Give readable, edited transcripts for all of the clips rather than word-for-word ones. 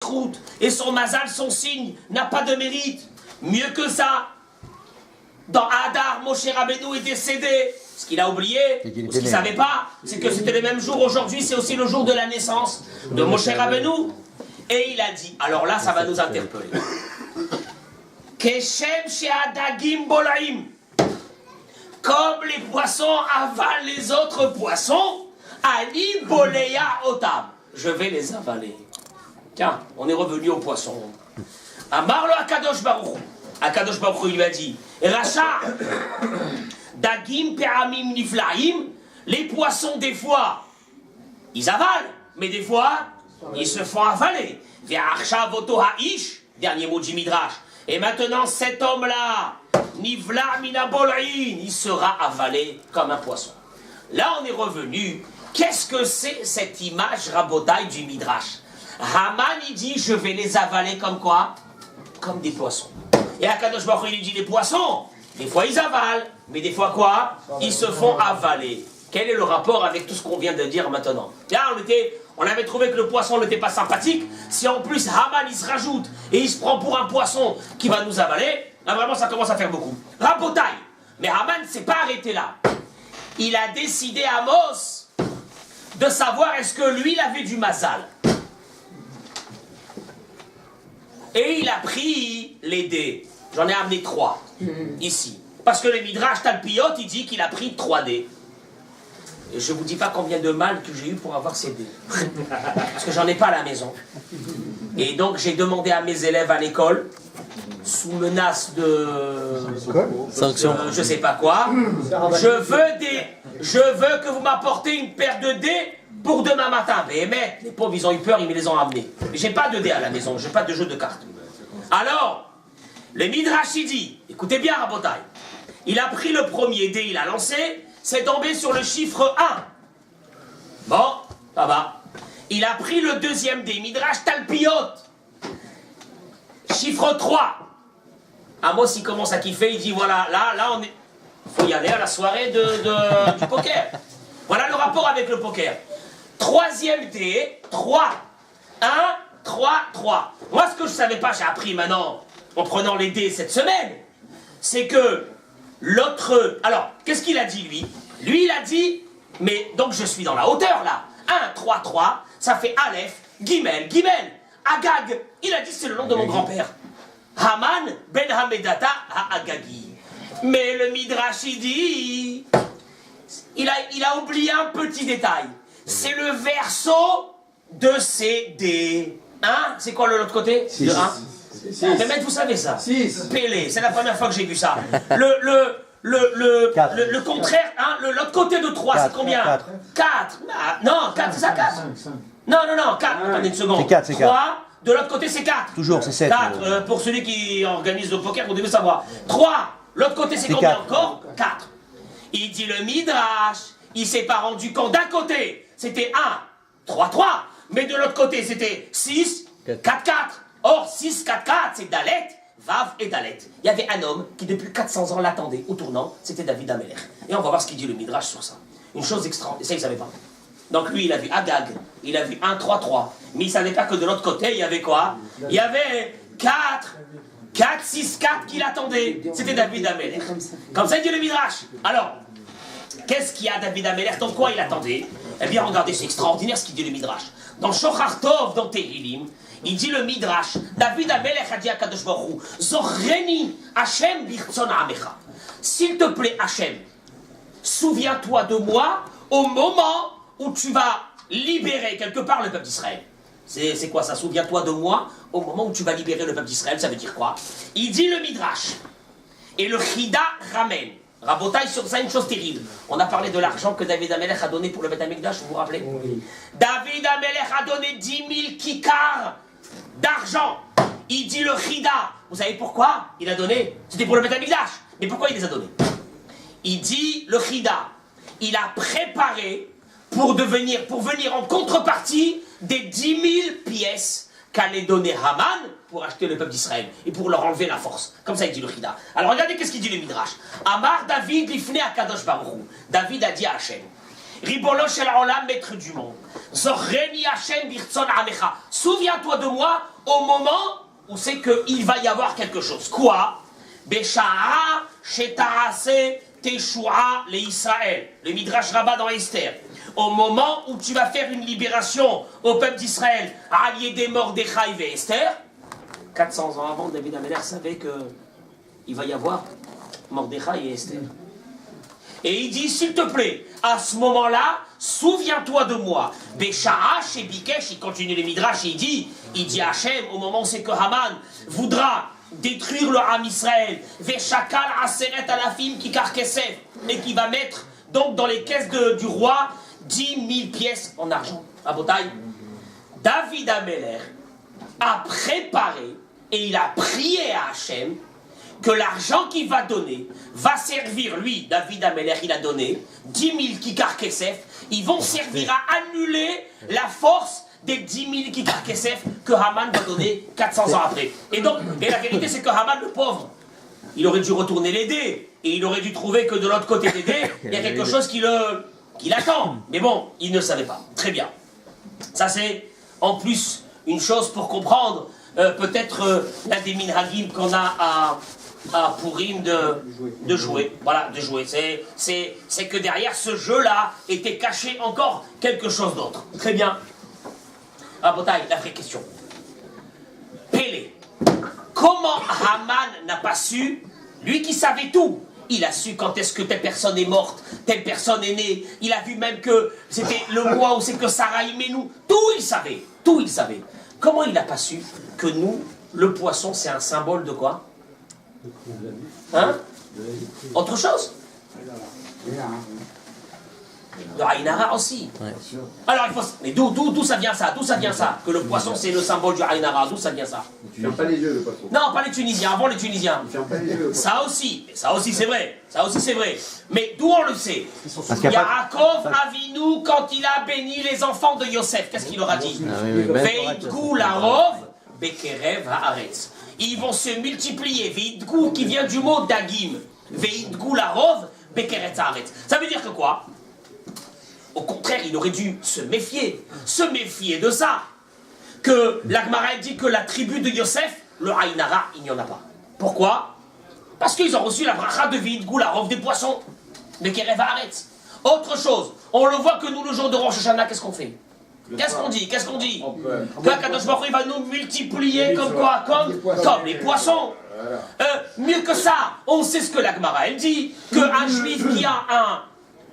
zchrout, et son mazal, son signe, n'a pas de mérite. Mieux que ça, dans Hadar, Moshe Rabbeinu est décédé. Ce qu'il a oublié, ou ce qu'il ne savait pas, c'est que c'était le même jour aujourd'hui, c'est aussi le jour de la naissance de Moshe Rabbeinu. Et il a dit, alors là, ça va nous interpeller. Keshem she'adagim bolaim. Comme les poissons avalent les autres poissons, ani boleya otam. Je vais les avaler. Tiens, on est revenu aux poissons. Amarlo Akadosh Baruch. Akadosh Baruch il lui a dit, Racha, dagim pe'amim niflaim. Les poissons des fois, ils avalent, mais des fois, ils se font avaler. Ve'arsha voto ha'ish, dernier mot du Midrash. Et maintenant, cet homme-là, Nivla Minabol'in, il sera avalé comme un poisson. Là, on est revenu. Qu'est-ce que c'est cette image rabotaille du Midrash? Haman, il dit, je vais les avaler comme quoi? Comme des poissons. Et Akadosh Baruch il dit, les poissons, des fois ils avalent, mais des fois quoi? Ils se font avaler. Quel est le rapport avec tout ce qu'on vient de dire maintenant? Là, on avait trouvé que le poisson n'était pas sympathique. Si en plus Haman il se rajoute et il se prend pour un poisson qui va nous avaler, là vraiment ça commence à faire beaucoup. Rabotaille. Mais Haman ne s'est pas arrêté là. Il a décidé à Amos de savoir est-ce que lui il avait du mazal. Et il a pris les dés. J'en ai amené 3 ici. Parce que le Midrash Talpiot il dit qu'il a pris 3 dés. Et je ne vous dis pas combien de mal que j'ai eu pour avoir ces dés. Parce que j'en ai pas à la maison. Et donc j'ai demandé à mes élèves à l'école, sous menace de sanction, je sais pas quoi, je veux que vous m'apportez une paire de dés pour demain matin. Mais les pauvres ils ont eu peur, ils me les ont amenés. J'ai pas de dés à la maison, j'ai pas de jeu de cartes. Alors, le Midrash il dit, écoutez bien Rabotai, il a pris le premier dé, il a lancé, c'est tombé sur le chiffre 1. Bon, ça va. Il a pris le deuxième dé, Midrash Talpiot. Chiffre 3. Amos, il commence à kiffer, il dit, voilà, là, on est... faut y aller à la soirée du poker. Voilà le rapport avec le poker. Troisième dé, 3. 1, 3, 3. Moi, ce que je ne savais pas, j'ai appris maintenant, en prenant les dés cette semaine, c'est que l'autre... Alors, qu'est-ce qu'il a dit, lui? Lui, il a dit, mais donc je suis dans la hauteur, là. 1, 3, 3, ça fait Aleph, Gimel, Gimel. Agag, il a dit, c'est le nom de mon grand-père. Haman ben Hamedata ha-Agagi. Mais le Midrash, il dit, il a oublié un petit détail. C'est le verso de ces dés. Hein? C'est quoi l'autre côté? Le 1. Mais mec, vous savez ça. Pélé, c'est la première fois que j'ai vu ça. Le contraire, hein, l'autre côté de 3, c'est combien? 4. Non, 4, c'est ça, 4. Non, 4. Attendez une seconde. 3, de l'autre côté, c'est 4. Toujours, c'est 7. 4, pour celui qui organise le poker, vous devez savoir. 3, l'autre côté, c'est combien 4. Encore 4. Il dit le Midrash, il s'est pas rendu compte. D'un côté, c'était 1, 3, 3. Mais de l'autre côté, c'était 6, 4, 4. Or, 6, 4, 4, c'est Dalet, Vav et Dalet. Il y avait un homme qui, depuis 400 ans, l'attendait au tournant. C'était David Amelech. Et on va voir ce qu'il dit le Midrash sur ça. Une chose extraordinaire. Ça, il ne savait pas. Donc, lui, il a vu Agag. Il a vu 1, 3, 3. Mais il ne savait pas que de l'autre côté, il y avait quoi? Il y avait 4, 6, 4 qui l'attendaient. C'était David Amelech. Comme ça, il dit le Midrash. Alors, qu'est-ce qu'il y a David Amelech? Dans quoi il attendait? Eh bien, regardez, c'est extraordinaire ce qu'il dit le Midrash. Dans Shochar Tov, dans Tehilim, il dit le Midrash, David Amelech a dit à Kadosh Baruch Hu, Zochreni Hashem birtzon ha'amecha. S'il te plaît, Hashem, souviens-toi de moi au moment où tu vas libérer quelque part le peuple d'Israël. C'est quoi ça? Souviens-toi de moi au moment où tu vas libérer le peuple d'Israël. Ça veut dire quoi? Il dit le Midrash. Et le Chida ramène. Rabotaille sur ça, une chose terrible. On a parlé de l'argent que David Amelech a donné pour le Beth Amikdash, vous vous rappelez? Oui. David Amelech a donné 10 000 kikars d'argent. Il dit le Chida. Vous savez pourquoi il a donné? C'était pour le Beth Amikdash. Mais pourquoi il les a donnés? Il dit le Chida. Il a préparé pour venir en contrepartie des 10 000 pièces qu'allait donner Haman pour acheter le peuple d'Israël et pour leur enlever la force. Comme ça, il dit le Chida. Alors regardez qu'est-ce qu'il dit le Midrash. Amar David lifnei Akadosh Baruch Hu. David a dit à Hachem, Ribolo shel haolam, maître du monde. Zochreni Hachem birtzon amecha. Souviens-toi de moi au moment où c'est qu'il va y avoir quelque chose. Quoi? Besha'a shetarase Teshua le Israël. Le Midrash Rabbah dans Esther. Au moment où tu vas faire une libération au peuple d'Israël, à Yedé Mordechai et Esther, 400 ans avant, David Améler savait qu'il va y avoir Mordechai et Esther. Et il dit, s'il te plaît, à ce moment-là, souviens-toi de moi. Bécha'a chez Bikesh, il continue les Midrash et il dit à Hachem, au moment où c'est que Haman voudra détruire le Ham Israël, Veshakal Aseret Alafim Kikar Kesef, et qui va mettre donc dans les caisses du roi 10 000 pièces en argent. À Botaï, David Améler a préparé et il a prié à Hachem que l'argent qu'il va donner va servir, lui, David Améler, il a donné 10 000 Kikar Kesef, ils vont servir à annuler la force des 10 000 Kikar Kesef que Haman va donner 400 ans après. Et donc, et la vérité c'est que Haman, le pauvre, il aurait dû retourner les dés, et il aurait dû trouver que de l'autre côté des dés, il y a quelque chose qui l'attend. Mais bon, il ne savait pas. Très bien. Ça c'est, en plus, une chose pour comprendre, peut-être l'un des minhagim qu'on a à Purim de jouer. Voilà, de jouer. C'est que derrière ce jeu-là était caché encore quelque chose d'autre. Très bien. Ah, Botaï, la vraie question. Pélé. Comment Haman n'a pas su, lui qui savait tout, il a su quand est-ce que telle personne est morte, telle personne est née, il a vu même que c'était le mois où c'est que Sarah aimait nous, tout il savait, tout il savait. Comment il n'a pas su que nous, le poisson, c'est un symbole de quoi? Hein? Autre chose? De Haïnara aussi. Ouais. Alors il faut. Mais d'où ça vient ça? D'où ça vient ça? Que le poisson c'est le symbole du Haïnara. D'où ça vient ça? Il ferme pas les yeux le poisson. Non, pas les Tunisiens. Avant les Tunisiens. Il ferme pas les yeux. Le ça aussi c'est vrai. Ça aussi c'est vrai. Mais d'où on le sait? Yaakov Avinu quand il a béni les enfants de Yosef, qu'est-ce qu'il leur a dit? Veidgou larov bekerev haaretz. Ils vont se multiplier. Veidgou qui vient du mot dagim. Veidgou larov bekerev haaretz. Ça veut dire que quoi? Au contraire, il aurait dû se méfier de ça. Que la Gemara dit que la tribu de Yosef, le Haïnara, il n'y en a pas. Pourquoi? Parce qu'ils ont reçu la bracha de Veidgou larov des poissons. De Kerev haaretz. Autre chose, on le voit que nous, le jour de Rosh Hashanah, qu'est-ce qu'on fait? Qu'est-ce qu'on dit? Que Kadosh Baruch Hu va nous multiplier comme quoi? Comme les poissons. Mieux que ça, on sait ce que la Gemara elle dit, qu'un juif qui a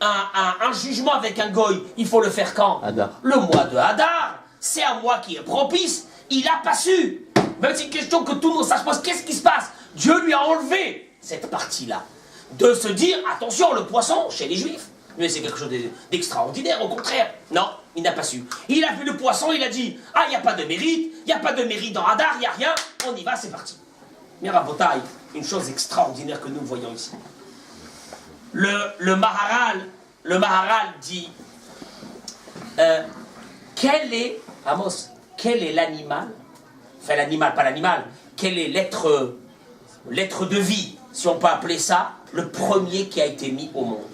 un jugement avec un goy, il faut le faire quand? Hadar. Le mois de Hadar. C'est un mois qui est propice. Il n'a pas su. Même c'est une question que tous nos sages posent. Qu'est-ce qui se passe? Dieu lui a enlevé cette partie-là. De se dire, attention, le poisson, chez les juifs. Mais c'est quelque chose d'extraordinaire, au contraire. Non, il n'a pas su. Il a vu le poisson, il a dit, ah, il n'y a pas de mérite, il n'y a pas de mérite dans Hadar, il n'y a rien, on y va, c'est parti. Mais Rabotaï, une chose extraordinaire que nous voyons ici. Le Maharal dit, quel est, Amos, quel est l'animal, enfin l'animal, pas l'animal, quel est l'être de vie, si on peut appeler ça, le premier qui a été mis au monde?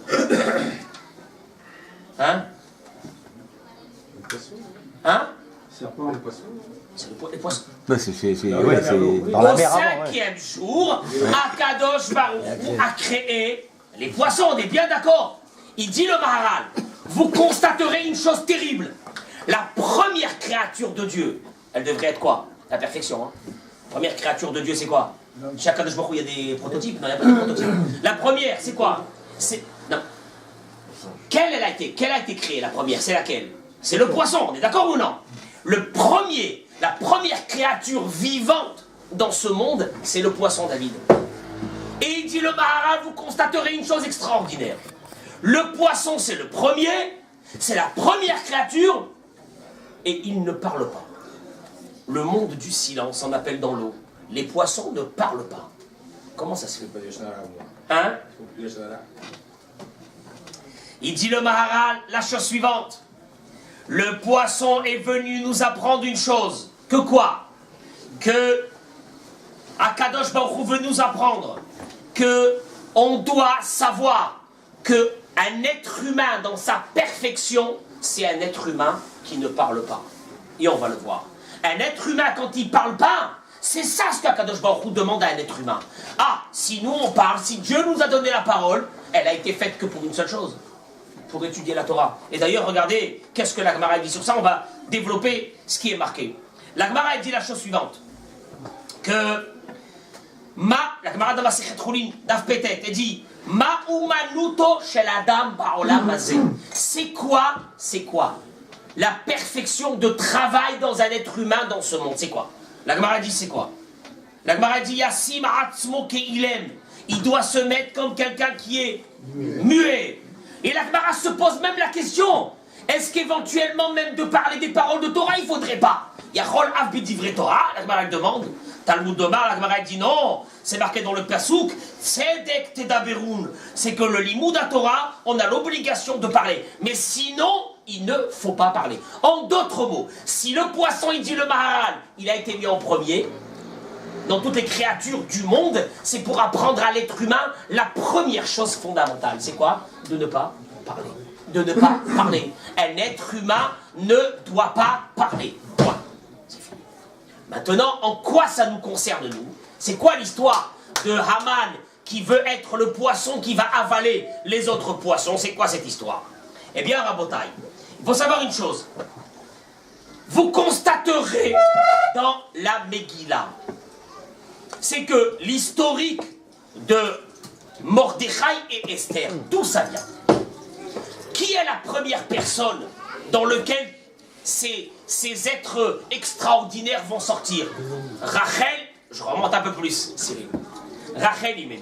Hein? Le poisson. Hein? Serpent, le poisson. C'est les poissons. Ouais, c'est dans la mer avant. Au cinquième jour, Akadosh Baruch Hu a créé les poissons, on est bien d'accord. Il dit le Maharal, vous constaterez une chose terrible. La première créature de Dieu, elle devrait être quoi? La perfection. Hein? La première créature de Dieu, c'est quoi? Chez Akadosh Baruch Hu, il y a des prototypes? Non, il n'y a pas de prototypes. La première, c'est quoi? Non. Quelle a été créée, la première? C'est laquelle? C'est le poisson, on est d'accord ou non? La première créature vivante dans ce monde, c'est le poisson, David. Et il dit le Maharal, vous constaterez une chose extraordinaire. Le poisson, c'est le premier, c'est la première créature, et il ne parle pas. Le monde du silence, on appelle dans l'eau. Les poissons ne parlent pas. Comment ça se fait? Hein? Il dit le Maharal, la chose suivante. Le poisson est venu nous apprendre une chose. Que quoi? Que Akadosh Baruch Hu veut nous apprendre que on doit savoir que un être humain dans sa perfection, c'est un être humain qui ne parle pas. Et on va le voir. Un être humain, quand il parle pas, c'est ça ce qu'Akadosh Baruch Hu demande à un être humain. Ah, si nous on parle, si Dieu nous a donné la parole, elle a été faite que pour une seule chose, pour étudier la Torah. Et d'ailleurs, regardez, qu'est-ce que la Gemara dit sur ça, on va développer ce qui est marqué. La Gemara dit la chose suivante, que la Gemara dans la Masechet Chulin, Daf Petet, elle dit Ma umanuto shel adam ba'olam hazeh. C'est quoi la perfection de travail dans un être humain dans ce monde? C'est quoi? La Gemara dit c'est quoi? La Gemara dit Yassim atzmo keilem. Il doit se mettre comme quelqu'un qui est muet. Et la Gemara se pose même la question, est-ce qu'éventuellement même de parler des paroles de Torah, il ne faudrait pas? Yachol av b'divrei Torah, la Gemara demande. Talmud Domar, la Gemara dit non, c'est marqué dans le Pasuk, Tzedek tedaberun, c'est que le limud à Torah, on a l'obligation de parler. Mais sinon, il ne faut pas parler. En d'autres mots, si le poisson, il dit le Maharal, il a été mis en premier, dans toutes les créatures du monde, c'est pour apprendre à l'être humain la première chose fondamentale. C'est quoi? De ne pas parler. De ne pas parler. Un être humain ne doit pas parler. Point. C'est fini. Maintenant, en quoi ça nous concerne, nous? C'est quoi l'histoire de Haman qui veut être le poisson qui va avaler les autres poissons? C'est quoi cette histoire? Eh bien, Rabotai, il faut savoir une chose. Vous constaterez dans la Megillah, c'est que l'historique de Mordechai et Esther, d'où ça vient? Qui est la première personne dans laquelle ces êtres extraordinaires vont sortir? Rachel, je remonte un peu plus, Cyril. Rachel Imenu.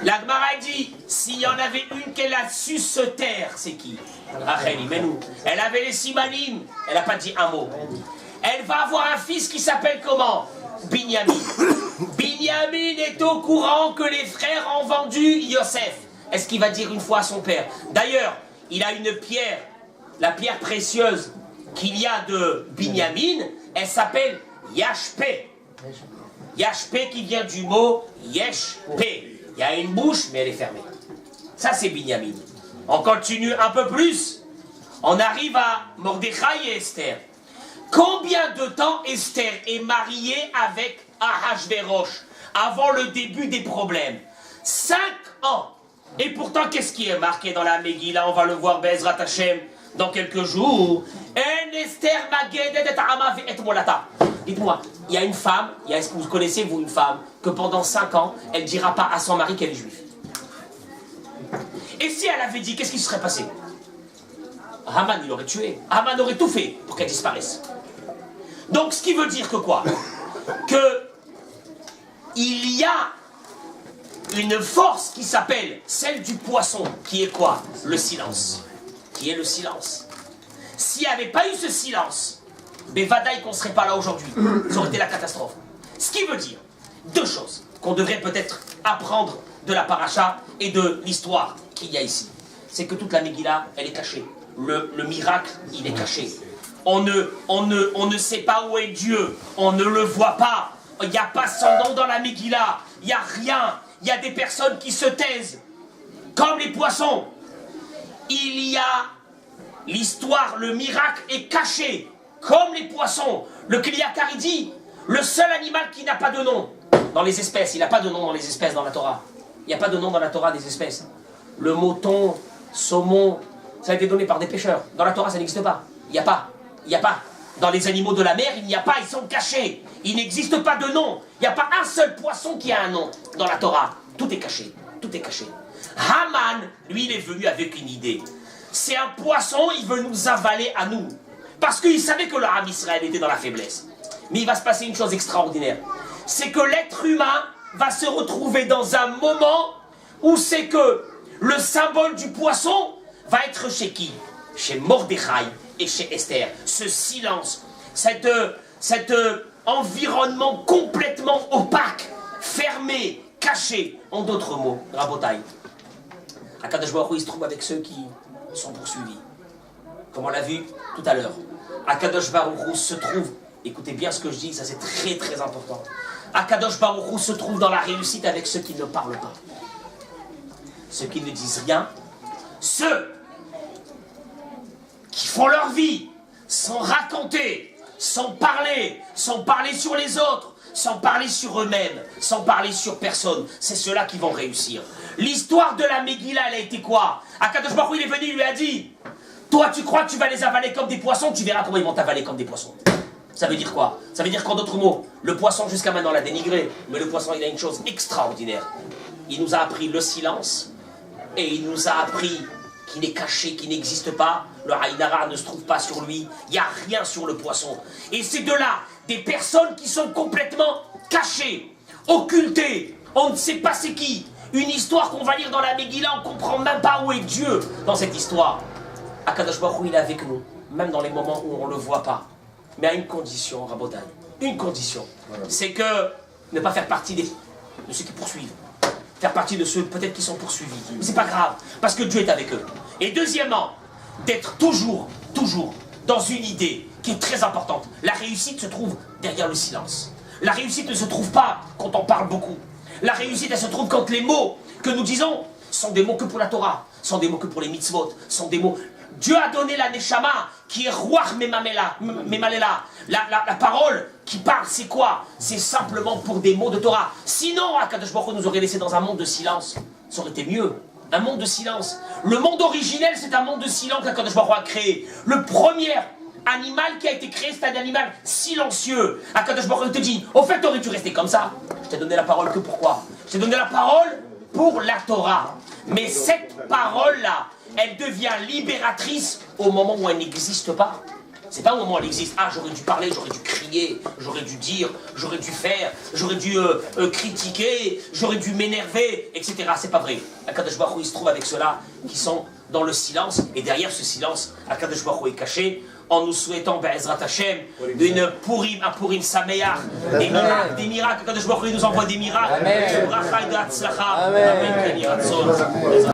La Gemara dit, s'il y en avait une qu'elle a su se taire, c'est qui? Rachel Imenu. Elle avait les simanim, elle n'a pas dit un mot. Elle va avoir un fils qui s'appelle comment? Binyamin. Binyamin est au courant que les frères ont vendu Yosef. Est-ce qu'il va dire une fois à son père? D'ailleurs, il a une pierre, la pierre précieuse qu'il y a de Binyamin, elle s'appelle Yashpé. Yashpé qui vient du mot Yeshpé. Il y a une bouche, mais elle est fermée. Ça, c'est Binyamin. On continue un peu plus. On arrive à Mordechai et Esther. Combien de temps Esther est mariée avec Ahashverosh avant le début des problèmes? 5 ans. Et pourtant, qu'est-ce qui est marqué dans la Megillah? On va le voir, Bezrat Hashem, dans quelques jours. En Esther magedet et Hama et molata. Dites-moi, il y a une femme, est-ce que vous connaissez, vous, une femme, que pendant 5 ans, elle ne dira pas à son mari qu'elle est juive? Et si elle avait dit, qu'est-ce qui se serait passé? Haman, il l'aurait tué. Haman aurait tout fait pour qu'elle disparaisse. Donc, ce qui veut dire que quoi? Que il y a une force qui s'appelle celle du poisson, qui est quoi? Le silence. Qui est le silence. S'il n'y avait pas eu ce silence, mais Vadaï qu'on ne serait pas là aujourd'hui. Ça aurait été la catastrophe. Ce qui veut dire 2 choses qu'on devrait peut-être apprendre de la paracha et de l'histoire qu'il y a ici. C'est que toute la Megillah, elle est cachée. Le miracle, il est caché. On ne sait pas où est Dieu. On ne le voit pas. Il n'y a pas son nom dans la Megillah. Il n'y a rien. Il y a des personnes qui se taisent. Comme les poissons. Il y a l'histoire, le miracle est caché. Comme les poissons. Le Kliyakar, il dit, le seul animal qui n'a pas de nom dans les espèces. Il n'a pas de nom dans les espèces dans la Torah. Il n'y a pas de nom dans la Torah des espèces. Le mouton, saumon, ça a été donné par des pêcheurs. Dans la Torah, ça n'existe pas. Il n'y a pas. Il n'y a pas. Dans les animaux de la mer, il n'y a pas, ils sont cachés. Il n'existe pas de nom. Il n'y a pas un seul poisson qui a un nom dans la Torah. Tout est caché. Tout est caché. Haman, lui, il est venu avec une idée. C'est un poisson, il veut nous avaler à nous. Parce qu'il savait que le Ham Israël était dans la faiblesse. Mais il va se passer une chose extraordinaire. C'est que l'être humain va se retrouver dans un moment où c'est que le symbole du poisson va être chez qui? Chez Mordechai et chez Esther. Ce silence, cet environnement complètement opaque, fermé, caché. En d'autres mots, Rabotai, Akadosh Baruch Hu, il se trouve avec ceux qui sont poursuivis. Comme on l'a vu tout à l'heure. Akadosh Baruch Hu se trouve, écoutez bien ce que je dis, ça c'est très très important. Akadosh Baruch Hu se trouve dans la réussite avec ceux qui ne parlent pas. Ceux qui ne disent rien. Ceux qui font leur vie sans raconter sans parler sur les autres, sans parler sur eux-mêmes, sans parler sur personne. C'est ceux-là qui vont réussir. L'histoire de la Megillah, elle a été quoi? Akadosh Baruch Hu, il est venu, il lui a dit, toi tu crois que tu vas les avaler comme des poissons, tu verras comment ils vont t'avaler comme des poissons. Ça veut dire quoi? Ça veut dire qu'en d'autres mots, le poisson jusqu'à maintenant l'a dénigré, mais le poisson il a une chose extraordinaire. Il nous a appris le silence, et il nous a appris qu'il est caché, qu'il n'existe pas, le Haïdara ne se trouve pas sur lui, il n'y a rien sur le poisson. Et c'est de là, des personnes qui sont complètement cachées, occultées, on ne sait pas c'est qui. Une histoire qu'on va lire dans la Megillah, on ne comprend même pas où est Dieu dans cette histoire. Akadosh Baruch Hu, il est avec nous, même dans les moments où on ne le voit pas. Mais à une condition, Rabotai, une condition, c'est que ne pas faire partie de ceux qui poursuivent. Faire partie de ceux peut-être qui sont poursuivis. Mais c'est pas grave, parce que Dieu est avec eux. Et deuxièmement, d'être toujours dans une idée qui est très importante. La réussite se trouve derrière le silence. La réussite ne se trouve pas quand on parle beaucoup. La réussite, elle se trouve quand les mots que nous disons sont des mots que pour la Torah, sont des mots que pour les mitzvot, sont des mots... Dieu a donné la Neshama, qui est Ruach Memalela. La parole qui parle, c'est quoi? C'est simplement pour des mots de Torah. Sinon, Akadosh Baruch Hu nous aurait laissé dans un monde de silence. Ça aurait été mieux. Un monde de silence. Le monde originel, c'est un monde de silence qu'Akadosh Baruch Hu a créé. Le premier animal qui a été créé, c'est un animal silencieux. Akadosh Baruch Hu te dit, au fait, aurais-tu resté comme ça? Je t'ai donné la parole que pourquoi? Je t'ai donné la parole pour la Torah. Mais cette parole-là, elle devient libératrice au moment où elle n'existe pas. C'est pas au moment où elle existe. Ah, j'aurais dû parler, j'aurais dû crier, j'aurais dû dire, j'aurais dû faire, j'aurais dû critiquer, j'aurais dû m'énerver, etc. C'est pas vrai. Akadosh Baruch Hu, il se trouve avec ceux-là qui sont dans le silence. Et derrière ce silence, Akadosh Baruch Hu est caché. En nous souhaitant, Be'ezrat Hashem, un Purim Sameach, des miracles. Akadosh Baruch Hu nous envoie des miracles. Amen. Amen.